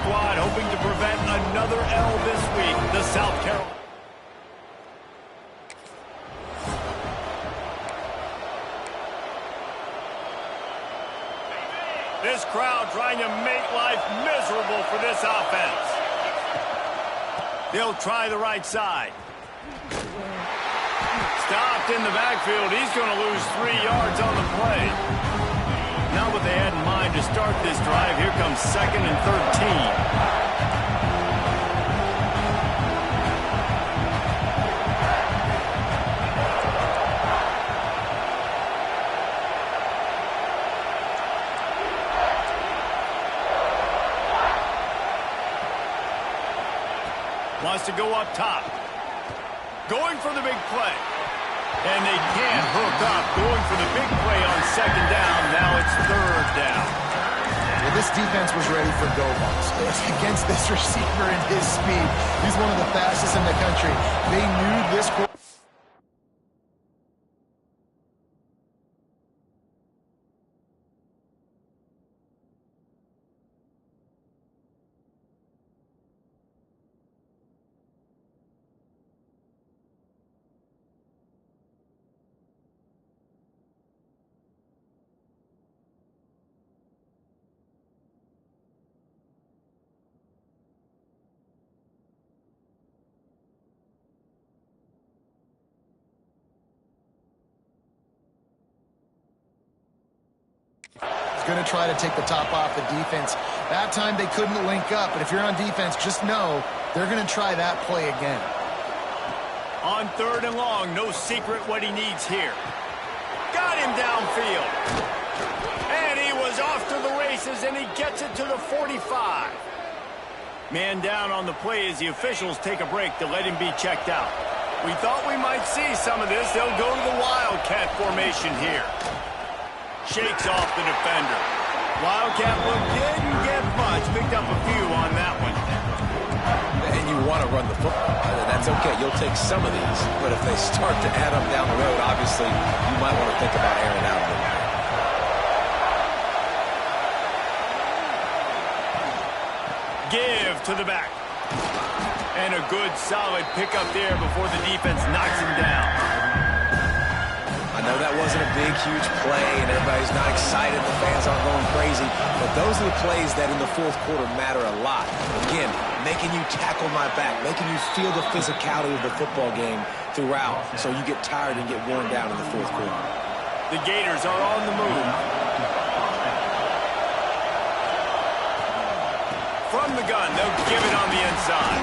squad hoping to prevent another L this week. The South Carolina. This crowd trying to make life miserable for this offense. They'll try the right side. Stopped in the backfield. He's going to lose 3 yards on the play. Not what they had in mind to start this drive. Here comes 2nd and 13. Wants to go up top. Going for the big play. And they can't hook up. Going for the big play on 2nd down. Now it's 3rd down. Well, this defense was ready for go balls. Against this receiver and his speed. He's one of the fastest in the country. They knew this quarterback. Going to try to take the top off the defense. That time they couldn't link up, but if you're on defense, just know they're going to try that play again. On 3rd and long, no secret what he needs here. Got him downfield. And he was off to the races, and he gets it to the 45. Man down on the play as the officials take a break to let him be checked out. We thought we might see some of this. They'll go to the Wildcat formation here. Shakes off the defender. Wildcat look didn't get much. Picked up a few on that one. And you want to run the football. That's okay. You'll take some of these. But if they start to add up down the road, obviously, you might want to think about airing out a little bit. Give to the back. And a good, solid pickup there before the defense knocks him down. I know that wasn't a big, huge play, and everybody's not excited. The fans aren't going crazy. But those are the plays that in the 4th quarter matter a lot. Again, making you tackle my back, making you feel the physicality of the football game throughout so you get tired and get worn down in the 4th quarter. The Gators are on the move. From the gun, they'll give it on the inside.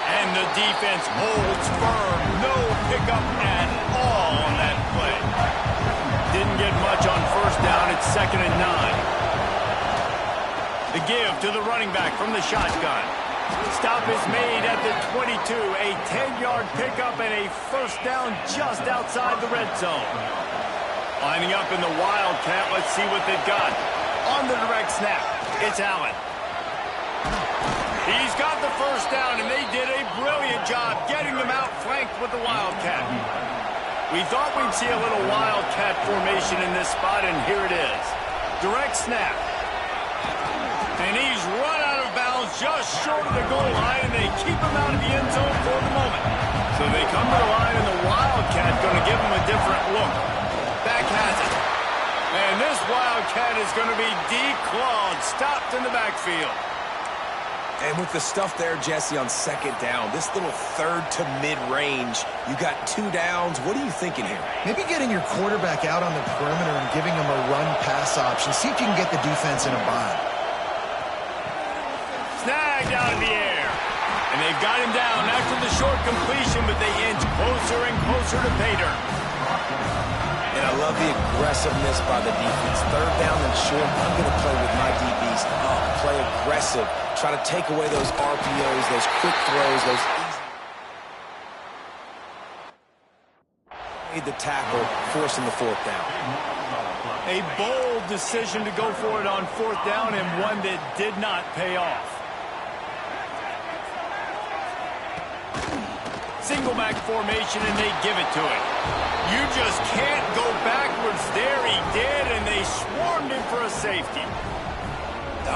And the defense holds firm. No pickup at all on that play. Didn't get much on 1st down. It's 2nd and 9. The give to the running back from the shotgun. Stop is made at the 22. A 10-yard pickup and a 1st down just outside the red zone. Lining up in the Wildcat. Let's see what they've got. On the direct snap, it's Allen. He's got the 1st down, and they did a brilliant job getting them out flanked with the Wildcat. We thought we'd see a little Wildcat formation in this spot, and here it is. Direct snap. And he's run out of bounds just short of the goal line, and they keep him out of the end zone for the moment. So they come to the line, and the Wildcat going to give him a different look. Back has it. And this Wildcat is going to be declawed, stopped in the backfield. And with the stuff there, Jesse, on 2nd down, this little 3rd to mid-range, you got 2 downs. What are you thinking here? Maybe getting your quarterback out on the perimeter and giving him a run-pass option. See if you can get the defense in a bind. Snagged out of the air. And they've got him down after the short completion, but they inch closer and closer to pay dirt. And I love the aggressiveness by the defense. 3rd down and short, I'm going to play with my DBs up, play aggressive, try to take away those RPOs, those quick throws, those easy. Made the tackle, forcing the 4th down. A bold decision to go for it on 4th down, and one that did not pay off. Single back formation, and they give it to it. You just can't go backwards there. He did, and they swarmed him for a safety.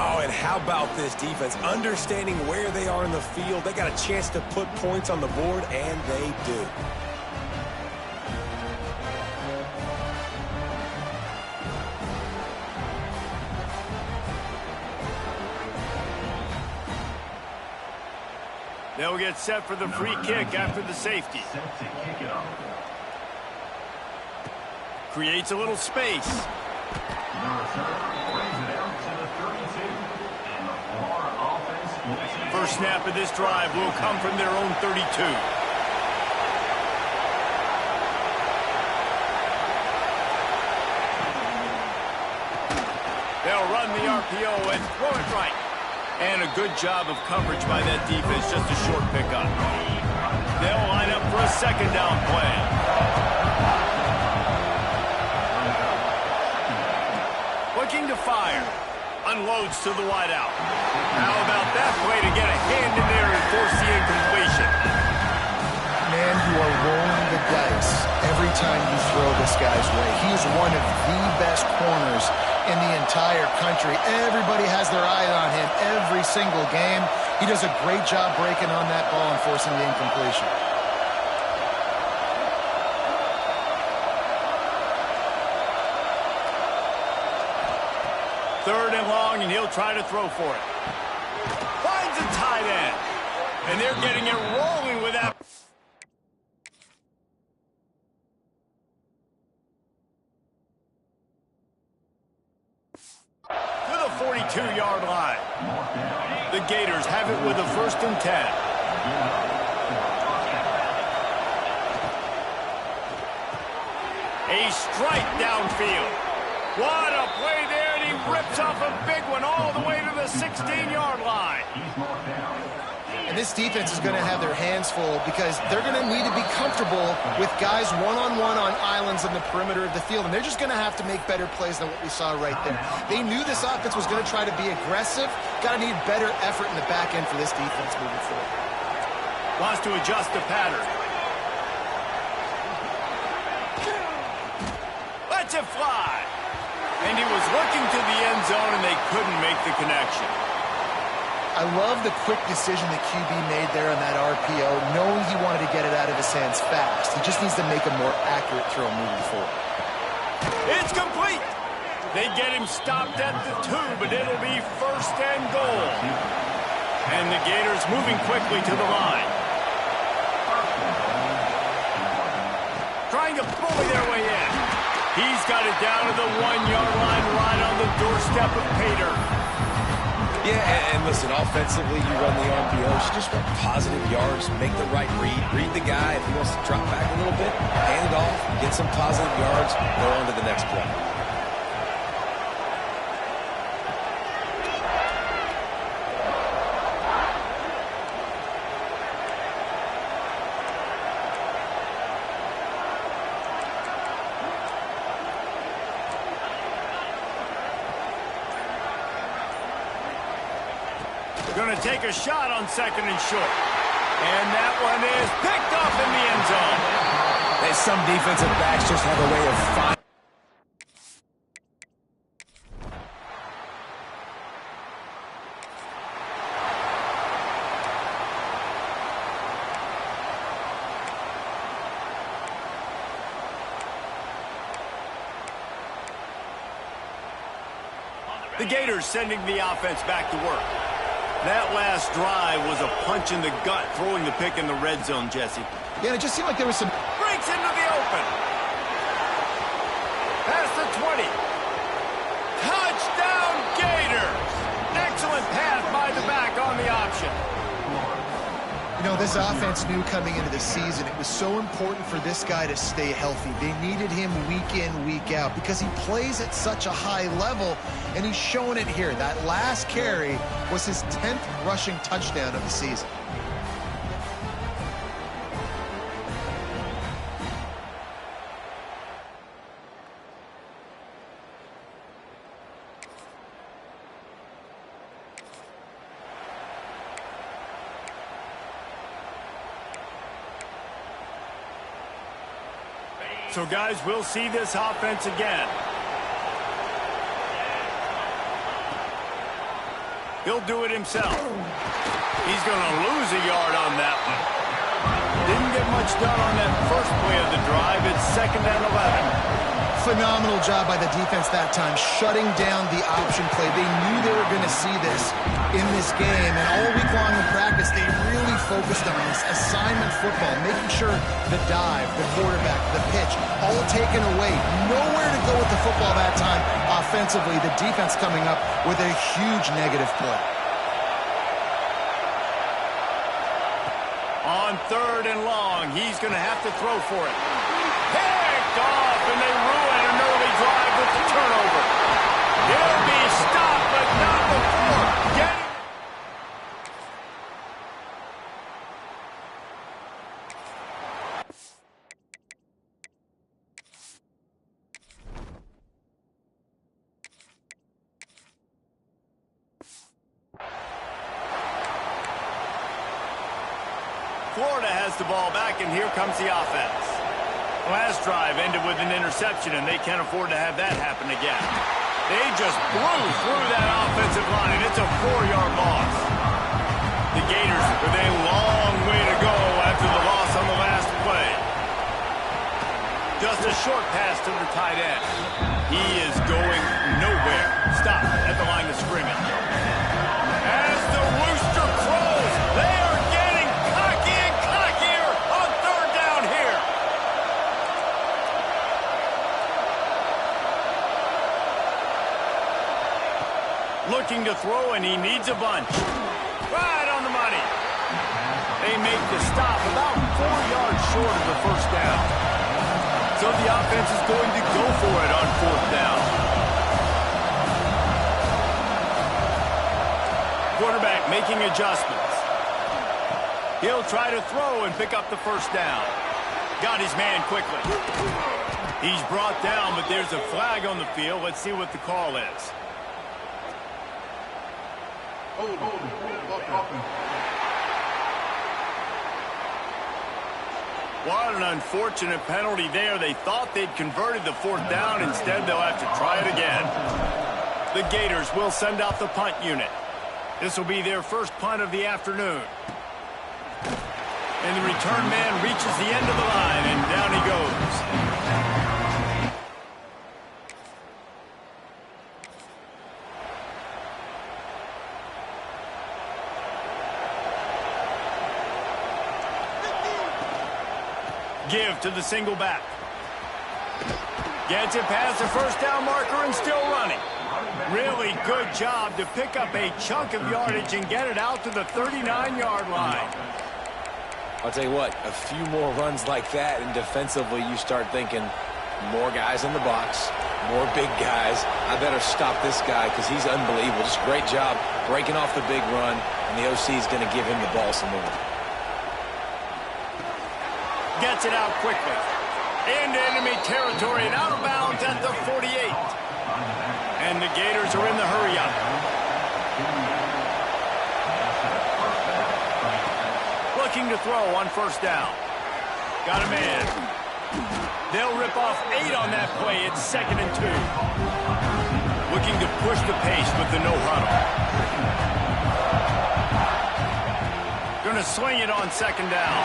Oh, and how about this defense? Understanding where they are in the field, they got a chance to put points on the board, and they do. They'll get set for the free kick after the safety. Creates a little space. First snap of this drive will come from their own 32. They'll run the RPO and throw it right. And a good job of coverage by that defense, just a short pickup. They'll line up for a second down play. Looking to fire. Unloads to the wideout. How about that play to get a hand in there and force the incompletion? Man, you are rolling the dice every time you throw this guy's way. He is one of the best corners in the entire country. Everybody has their eye on him every single game. He does a great job breaking on that ball and forcing the incompletion. Third and long, and he'll try to throw for it. Finds a tight end. And they're getting it rolling with that. To the 42-yard line. The Gators have it with a 1st and 10. A strike downfield. What a play there, and he rips off a big one all the way to the 16-yard line. And this defense is going to have their hands full because they're going to need to be comfortable with guys one-on-one on islands in the perimeter of the field, and they're just going to have to make better plays than what we saw right there. They knew this offense was going to try to be aggressive. Got to need better effort in the back end for this defense moving forward. Wants to adjust the pattern. Lets it fly. And he was looking to the end zone, and they couldn't make the connection. I love the quick decision that QB made there on that RPO, knowing he wanted to get it out of his hands fast. He just needs to make a more accurate throw moving forward. It's complete. They get him stopped at the 2, but it'll be 1st and goal. And the Gators moving quickly to the line. Trying to bully their way in. He's got it down to the 1-yard line, right on the doorstep of Pater. Yeah, and listen, offensively, you run the RPOs, you just want positive yards, make the right read the guy. If he wants to drop back a little bit, hand it off, get some positive yards, go on to the next play. Going to take a shot on 2nd and short. And that one is picked off in the end zone. And some defensive backs just have a way of finding. The Gators sending the offense back to work. That last drive was a punch in the gut, throwing the pick in the red zone, Jesse. Yeah, it just seemed like there was some... Breaks into the open. Past the 20. Touchdown, Gators! Excellent pass by the back on the option. You know, this offense knew coming into the season it was so important for this guy to stay healthy. They needed him week in, week out because he plays at such a high level, and he's showing it here. That last carry was his 10th rushing touchdown of the season. So, guys, we'll see this offense again. He'll do it himself. He's going to lose a yard on that one. Didn't get much done on that first play of the drive. It's 2nd and 11. Phenomenal job by the defense that time, shutting down the option play. They knew they were going to see this in this game, and all week long in practice, they really focused on this assignment football, making sure the dive, the quarterback, the pitch, all taken away. Nowhere to go with the football that time offensively. The defense coming up with a huge negative play. On 3rd and long, he's going to have to throw for it. Picked off, and they ruin an early drive with the turnover. He'll be stopped, but not before getting... Florida has the ball back, and here comes the offense. Last drive ended with an interception, and they can't afford to have that happen again. They just blew through that offensive line, and it's a 4-yard loss. The Gators with a long way to go after the loss on the last play. Just a short pass to the tight end. He is going nowhere. Stop at the line of scrimmage. As the rooster crows, they are getting cocky and cockier on 3rd down here. Looking to throw, and he needs a bunch. Right on the money. They make the stop about 4 yards short of the first down. So the offense is going to go for it on 4th down. Quarterback making adjustments. He'll try to throw and pick up the first down. Got his man quickly. He's brought down, but there's a flag on the field. Let's see what the call is. What an unfortunate penalty there. They thought they'd converted the 4th down. Instead, they'll have to try it again. The Gators will send out the punt unit. This will be their first punt of the afternoon. And the return man reaches the end of the line, and down he goes. Give to the single back. Gets it past the first down marker and still running. Really good job to pick up a chunk of yardage and get it out to the 39-yard line. I'll tell you what, a few more runs like that, and defensively you start thinking more guys in the box, more big guys. I better stop this guy because he's unbelievable. Just great job breaking off the big run, and the OC is going to give him the ball some more. Gets it out quickly. Into enemy territory and out of bounds at the 48. And the Gators are in the hurry-up. Looking to throw on 1st down. Got a man. They'll rip off 8 on that play. It's 2nd and 2. Looking to push the pace with the no huddle. Going to swing it on 2nd down.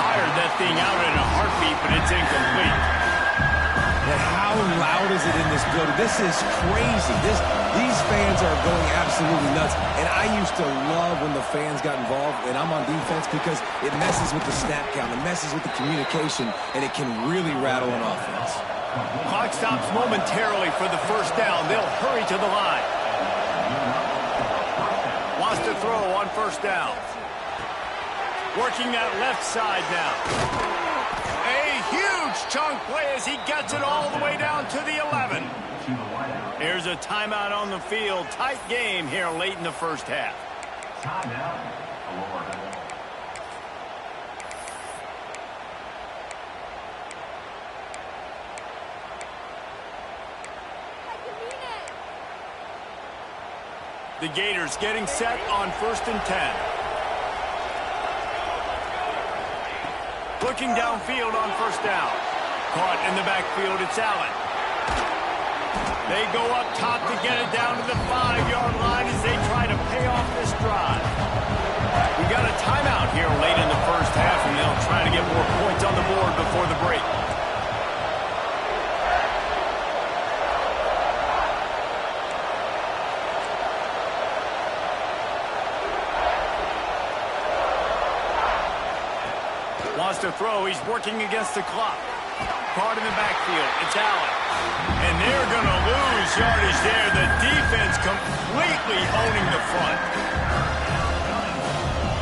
Fired that thing out in a heartbeat, but it's incomplete. And how loud is it in this building? This is crazy. These fans are going absolutely nuts. And I used to love when the fans got involved, and I'm on defense because it messes with the snap count. It messes with the communication, and it can really rattle an offense. Clock stops momentarily for the 1st down. They'll hurry to the line. Wants to throw on 1st down. Working that left side now. A huge chunk play as he gets it all the way down to the 11. Here's a timeout on the field. Tight game here late in the first half. The Gators getting set on 1st and 10. Looking downfield on 1st down. Caught in the backfield, it's Allen. They go up top to get it down to the 5-yard line as they try to pay off this drive. We got a timeout here late in the first half, and they'll try to get more points on the board before the break. Wants to throw. He's working against the clock. Card in the backfield. It's Allen. And they're going to lose yardage there. The defense completely owning the front.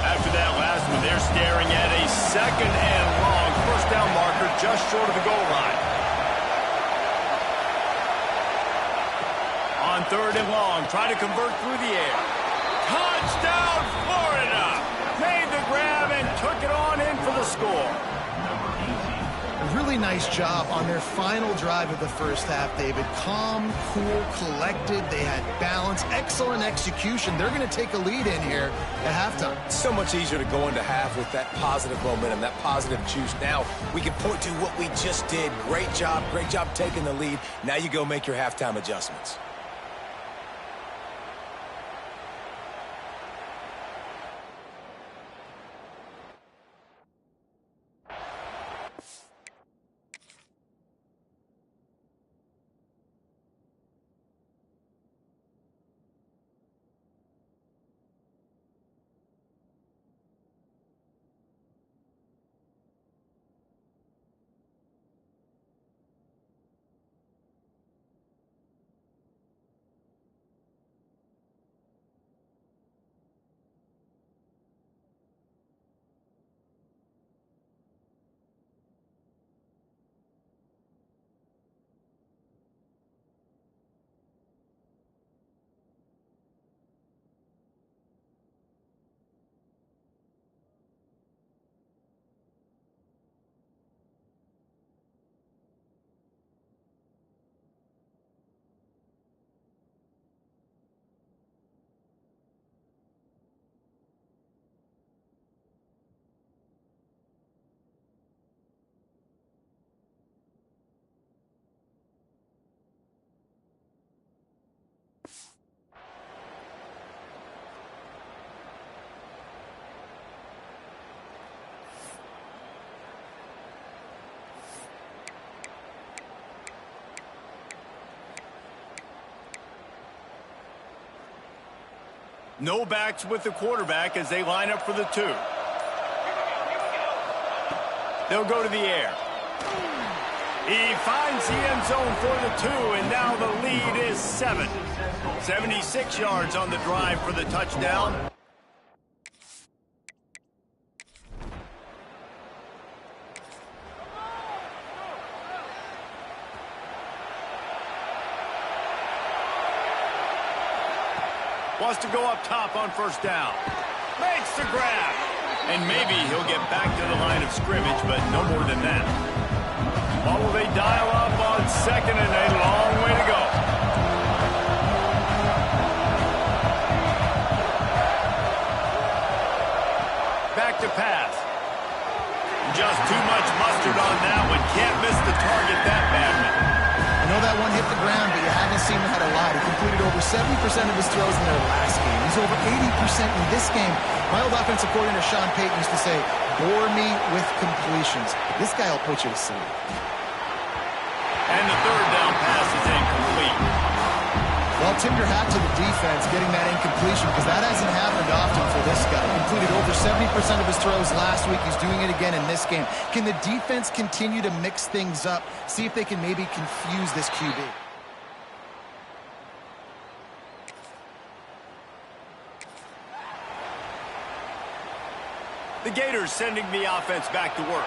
After that last one, they're staring at a 2nd and long. First down marker just short of the goal line. On 3rd and long, try to convert through the air. Touchdown, Florida! Made the grab and took it on in for the score. A really nice job on their final drive of the first half, David. Calm, cool, collected. They had balance, excellent execution. They're going to take a lead in here at halftime. It's so much easier to go into half with that positive momentum, that positive juice. Now we can point to what we just did. Great job taking the lead. Now you go make your halftime adjustments. No backs with the quarterback as they line up for the 2. They'll go to the air. He finds the end zone for the 2, and now the lead is 7. 76 yards on the drive for the touchdown. Wants to go up top on first down. Makes the grab. And maybe he'll get back to the line of scrimmage, but no more than that. What will they dial up on 2nd and a long way to go? Back to pass. Just too much mustard on that one. Can't miss the target that badly. I know that one hit the ground, but you haven't seen him had a lot. He completed over 70% of his throws in their last game. He's over 80% in this game. My old offensive coordinator, Sean Payton, used to say, bore me with completions. This guy will put you to sleep. And the 3rd down pass is incomplete. Well, tip your hat to the defense getting that incompletion because that hasn't happened often for this guy. He completed over 70% of his throws last week. He's doing it again in this game. Can the defense continue to mix things up? See if they can maybe confuse this QB. The Gators sending the offense back to work.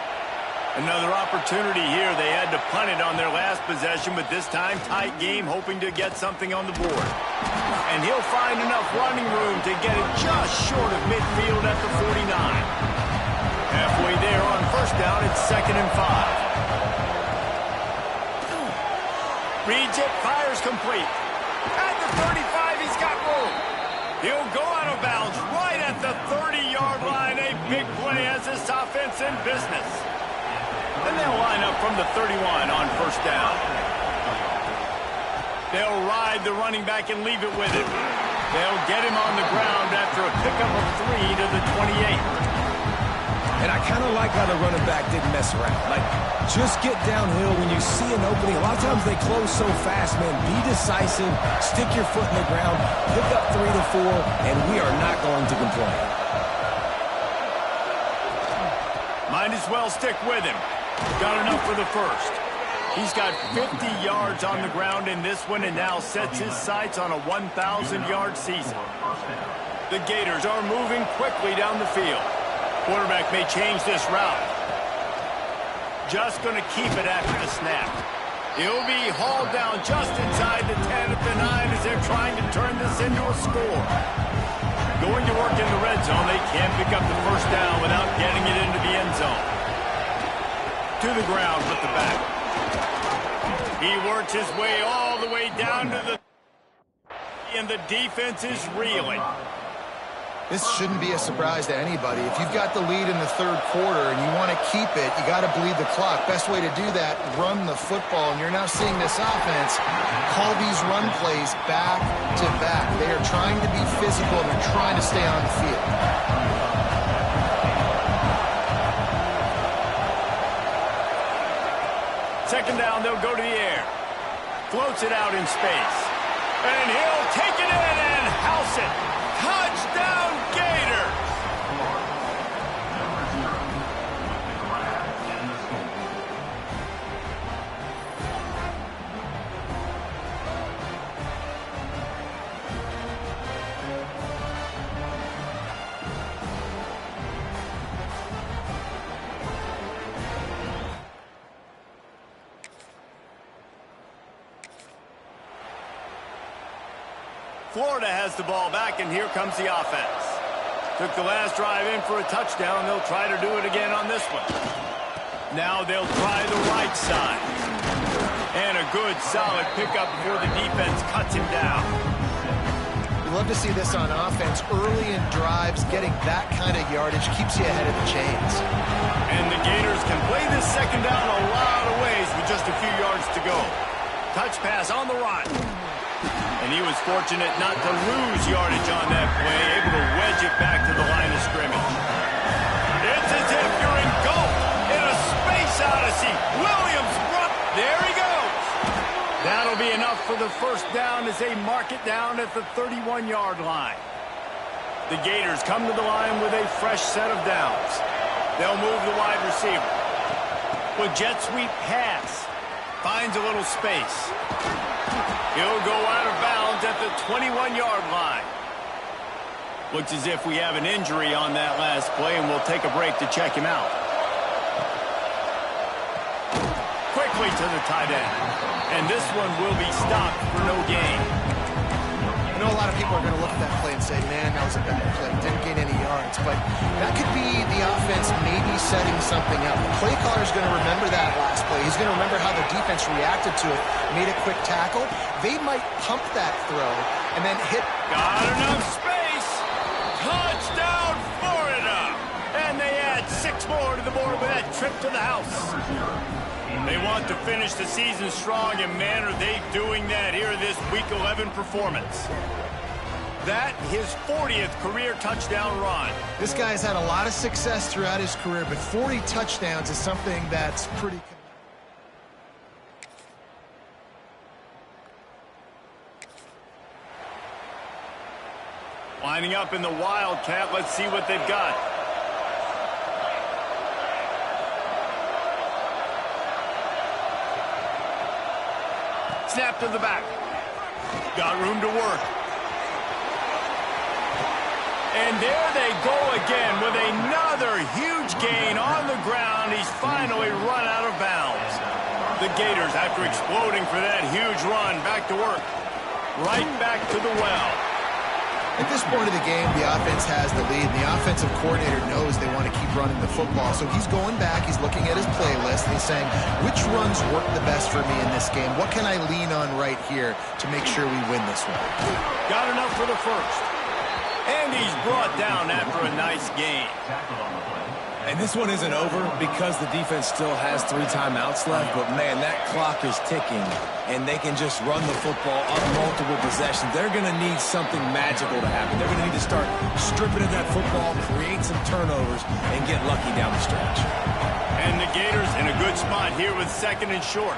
Another opportunity here. They had to punt it on their last possession, but this time tight game, hoping to get something on the board. And he'll find enough running room to get it just short of midfield at the 49. Halfway there on first down, it's 2nd and 5. Reads it, fires complete. At the 35, he's got room. He'll go out of bounds right at the 30-yard line. A big play as this offense in business. Then they'll line up from the 31 on first down. They'll ride the running back and leave it with him. They'll get him on the ground after a pickup of 3 to the 28. And I kind of like how the running back didn't mess around. Like, just get downhill when you see an opening. A lot of times they close so fast, man. Be decisive, stick your foot in the ground, pick up 3 to 4, and we are not going to complain. Might as well stick with him. Got enough for the first. He's got 50 yards on the ground in this one and now sets his sights on a 1,000-yard season. The Gators are moving quickly down the field. Quarterback may change this route. Just going to keep it after the snap. He'll be hauled down just inside the 10 at the 9 as they're trying to turn this into a score. Going to work in the red zone, they can't pick up the first down without getting it into the end zone. To the ground with the back. He works his way all the way down to the... and the defense is reeling. This shouldn't be a surprise to anybody. If you've got the lead in the third quarter and you want to keep it, you got to bleed the clock. Best way to do that, run the football. And you're now seeing this offense call these run plays back to back. They are trying to be physical and they're trying to stay on the field. Second down, they'll go to the air. Floats it out in space. And he'll take it in and house it. Touchdown, Gators! Florida has the ball back, and here comes the offense. Took the last drive in for a touchdown. They'll try to do it again on this one. Now they'll try the right side. And a good, solid pickup before the defense cuts him down. We love to see this on offense. Early in drives, getting that kind of yardage keeps you ahead of the chains. And the Gators can play this second down a lot of ways with just a few yards to go. Touch pass on the run. And he was fortunate not to lose yardage on that play, able to wedge it back to the line of scrimmage. It's as if you're engulfed in a space odyssey. Williams, there he goes. That'll be enough for the first down as they mark it down at the 31-yard line. The Gators come to the line with a fresh set of downs. They'll move the wide receiver. With jet sweep pass. Finds a little space. He'll go out of bounds at the 21-yard line. Looks as if we have an injury on that last play, and we'll take a break to check him out. Quickly to the tight end. And this one will be stopped for no gain. I know a lot of people are going to look at that play and say, man, that was a bad play. Didn't gain any yards. But that could be the offense maybe setting something up. The play caller is going to remember that last play. He's going to remember how the defense reacted to it, made a quick tackle. They might pump that throw and then hit. Got enough space. Touchdown, Florida. And they add 6 more to the board with that trip to the house. They want to finish the season strong, and man, are they doing that here in this Week 11 performance. That, his 40th career touchdown run. This guy's had a lot of success throughout his career, but 40 touchdowns is something that's pretty... Lining up in the Wildcat, let's see what they've got. Snap to the back. Got room to work. And there they go again with another huge gain on the ground. He's finally run out of bounds. The Gators, after exploding for that huge run, back to work. Right back to the well. At this point of the game, the offense has the lead, and the offensive coordinator knows they want to keep running the football. So he's going back, he's looking at his playlist, and he's saying, which runs work the best for me in this game? What can I lean on right here to make sure we win this one? Got enough for the first. And he's brought down after a nice gain. And this one isn't over because the defense still has 3 timeouts left, but man, that clock is ticking, and they can just run the football up multiple possessions. They're going to need something magical to happen. They're going to need to start stripping at that football, create some turnovers, and get lucky down the stretch. And the Gators in a good spot here with 2nd and short.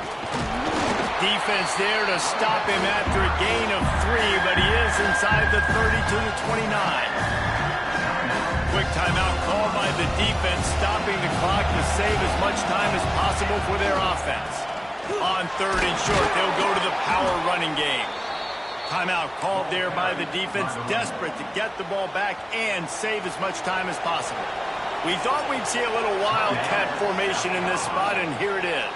Defense there to stop him after a gain of 3, but he is inside the 32 to 29. Quick timeout called by the defense, stopping the clock to save as much time as possible for their offense. On 3rd and short, they'll go to the power running game. Timeout called there by the defense, desperate to get the ball back and save as much time as possible. We thought we'd see a little wildcat formation in this spot, and here it is.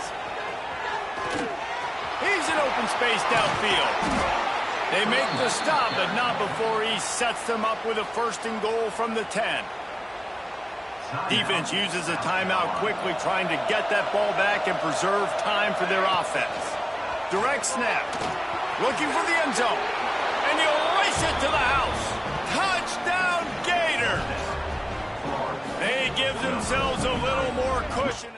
He's in open space downfield. They make the stop, but not before he sets them up with a 1st and goal from the 10. Defense uses a timeout quickly, trying to get that ball back and preserve time for their offense. Direct snap. Looking for the end zone. And he'll race it to the house. Touchdown, Gators! They give themselves a little more cushion.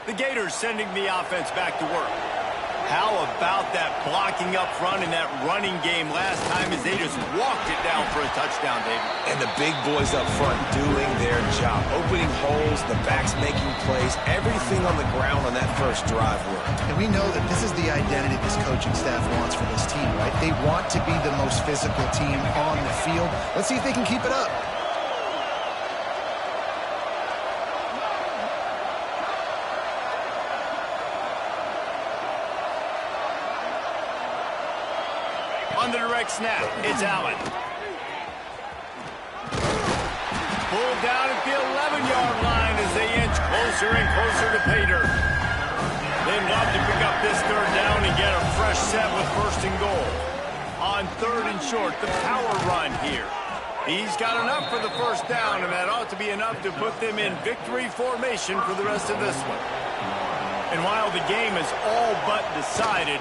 The Gators sending the offense back to work. How about that blocking up front in that running game last time as they just walked it down for a touchdown, David? And the big boys up front doing their job. Opening holes, the backs making plays, everything on the ground on that first drive worked. And we know that this is the identity this coaching staff wants for this team, right? They want to be the most physical team on the field. Let's see if they can keep it up. On the direct snap, it's Allen. Pulled down at the 11-yard line as they inch closer and closer to pay dirt. They'd love to pick up this 3rd down and get a fresh set with 1st and goal. On 3rd and short, the power run here. He's got enough for the 1st down, and that ought to be enough to put them in victory formation for the rest of this one. And while the game is all but decided,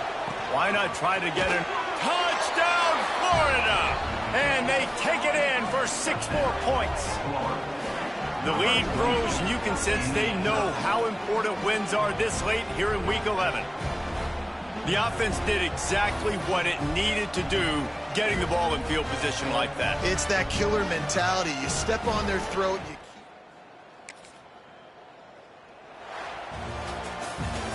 why not try to get an touchdown, Florida! And they take it in for 6 more points. The lead grows, and you can sense they know how important wins are this late here in Week 11. The offense did exactly what it needed to do, getting the ball in field position like that. It's that killer mentality. You step on their throat, you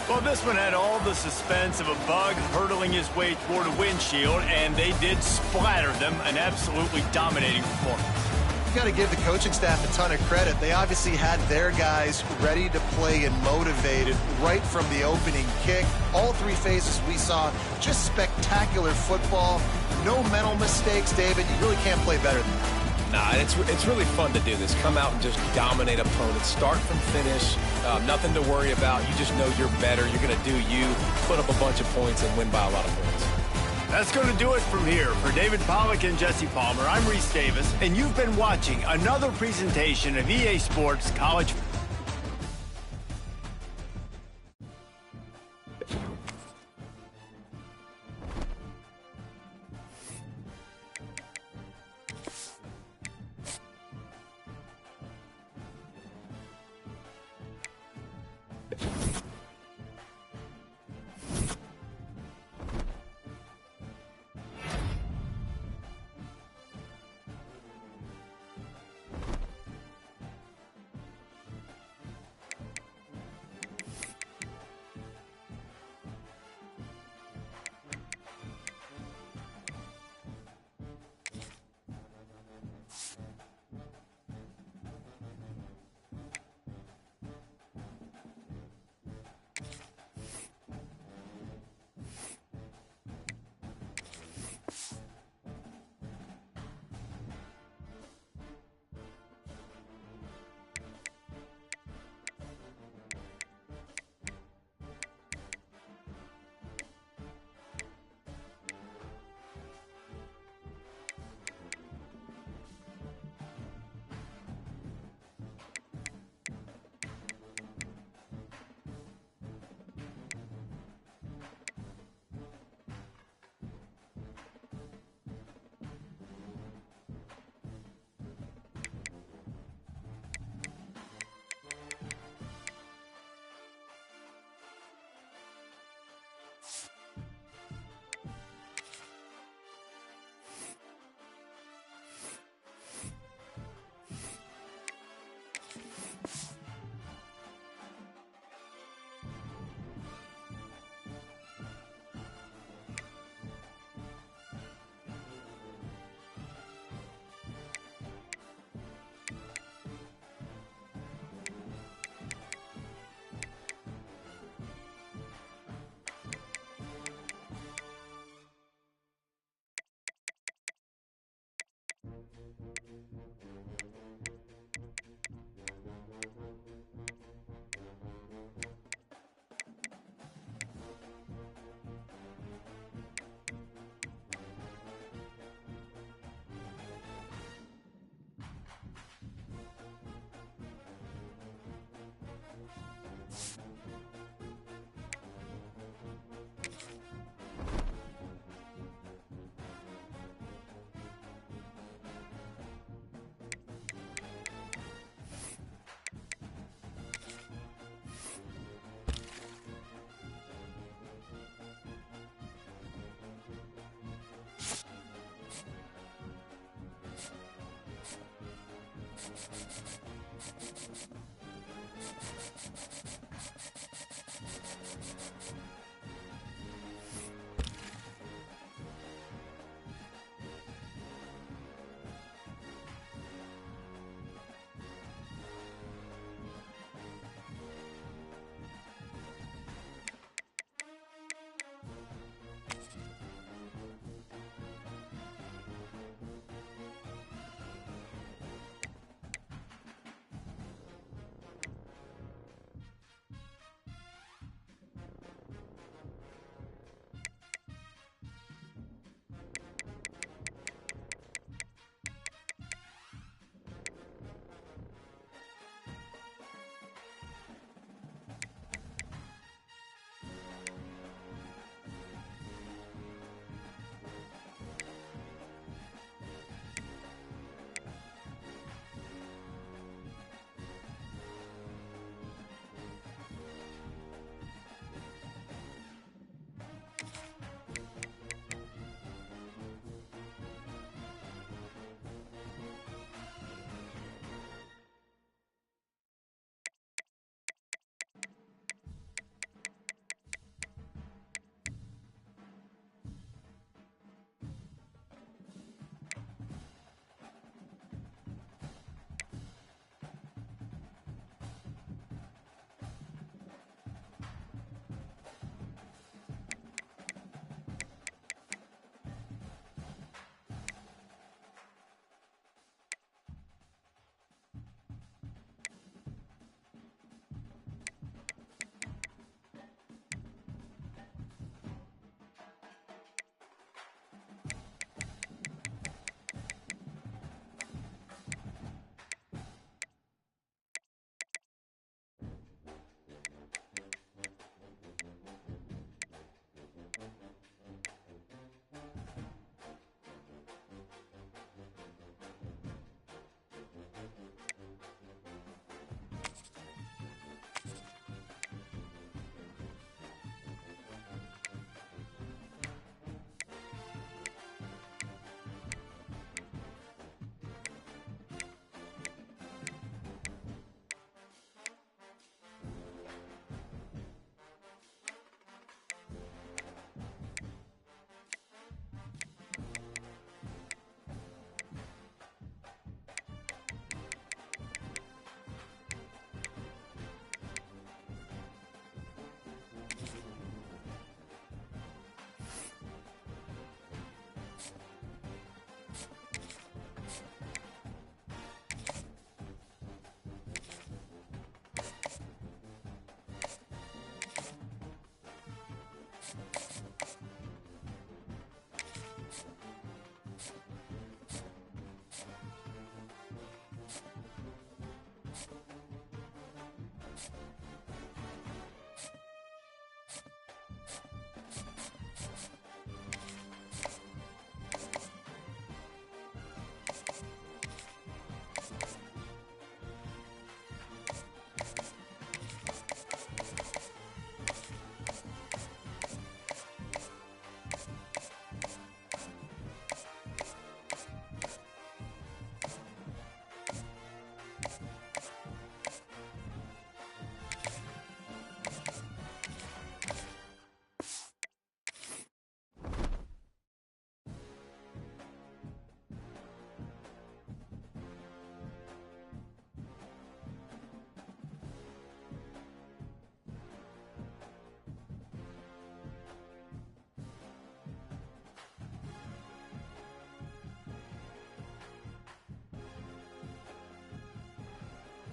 Well, this one had all the suspense of a bug hurtling his way toward a windshield, and they did splatter them, an absolutely dominating performance. You got to give the coaching staff a ton of credit. They obviously had their guys ready to play and motivated right from the opening kick. All 3 phases we saw, just spectacular football. No mental mistakes, David. You really can't play better than that. Nah, it's really fun to do this. Come out and just dominate opponents. Start from finish. Nothing to worry about. You just know you're better. You're going to do you, put up a bunch of points, and win by a lot of points. That's going to do it from here. For David Pollack and Jesse Palmer, I'm Reese Davis, and you've been watching another presentation of EA Sports College